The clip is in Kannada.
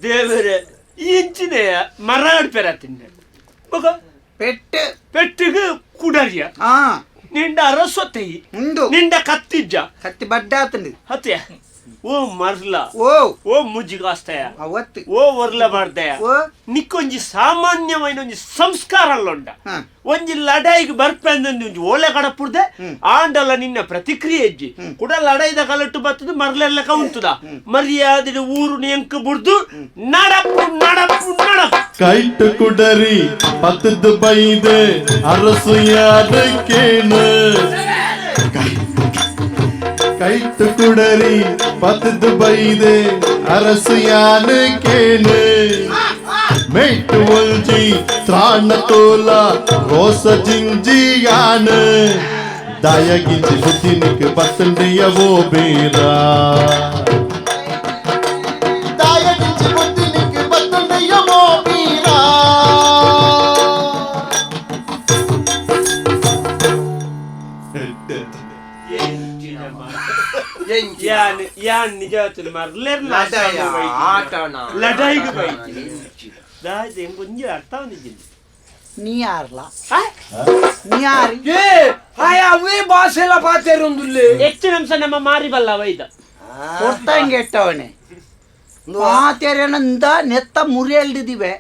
ದೇವರೇ ಇಂಚಿನ ಮರ ನಡ್ಪೇರ ತಿಂದೆ ಮಗ ಪೆಟ್ಟು ಪೆಟ್ಟಿಗೆ ಕುಡರಿಯ ಹಾ ನಿಂಡ ಅರಸ್ವತ್ತೈ ಉಂಡು ನಿಂಡ ಕತ್ತಿಜ್ಜ ಕತ್ತಿ ಬಡ್ಡ ಆತಂಡಿ ಹತ್ಯ ಓ ಮರ್ಲ ಓ ಓ ಮುಜ್ಜಿಗಾಸ್ತಯ ಅವತ್ತು ಓ ಒರ್ಲ ಮಾಡ್ದಯ ಓ ನಿಕ್ಕೊಂಜಿ ಸಾಮಾನ್ಯమైన ಒಂಜಿ ಸಂಸ್ಕಾರ ಅಲ್ಲೊಂಡ ಹಾ ಒಂಜಿ ಲಡಾಯಿಗೆ ಬರ್ಪಂದಂದು ಒಂಜಿ ಓಲೆ ಕಡಪುಡ್ದೆ ಆಂಡಲ ನಿನ್ನ ಪ್ರತಿಕ್ರಿಯೆ ಇಜ್ಜಿ ಕೂಡ ಲಡಾಯಿದ ಕಲಟ್ಟು ಬತ್ತದು ಮರ್ಲೆಲ್ಲ ಕೌಂತುದ ಮರ್ಯಾದೆ ಊರು ನೆಂಕ ಬುಡ್ದು ನಡಪು ನಡಪು ನಡಪು ಕೈಟ್ ಕುಡರಿ ಪತ್ತದ ಬೈದೆ ಅರಸು ಯಾರಕ್ಕೇನು ಕೈಟ್ ಕುಡರಿ ಪತ್ತದ ಬೈದೆ ಅರಸು ಯಾರಕ್ಕೇನು ಮೇಟು ಒಲ್ಜಿ ತ್ರಾಣ ತೋಲ ರೋಸ ಜಿಂಜಿಯಾನ ದಯಗಿಂಜಿ ಬುದ್ಧಿನಿಕ್ ಬತ್ತಂಡಿಯವೋ ಬೇರ ದಯಗಿಂಜಿ ಬುದ್ಧಿನಿಕ್ ಬತ್ತಂಡಿಯವೋ ಬೇರ ಯಾನ್ ನಿಜಾತುಲ್ ಮರ್ಲೆರ್ನ ಲಡಾಯಿಗೆ ಬೈತಿ ದಾಯ್ದೆ ಒಂಜಿ ಅರ್ಥ ಒಂದಿದ್ದೀನಿ ನೀ ಯಾರ್ಲ ನೀ ಯಾರಿ ಹಾಯ್ ಅವೇ ಭಾಷೆಲ್ಲ ಪಾತೇರೊಂದುಲ್ಲೆ ಹೆಚ್ಚಿನ ಅಂಶ ನಮ್ಮ ಮಾರಿ ಬಲ್ಲ ವೈದ ಕೊಡ್ತಂಗೆ ಎಟ್ಟವನೆ ಮಾತೇರೇನಂದ ನೆತ್ತ ಮುರಿಯಲ್ದಿವೆ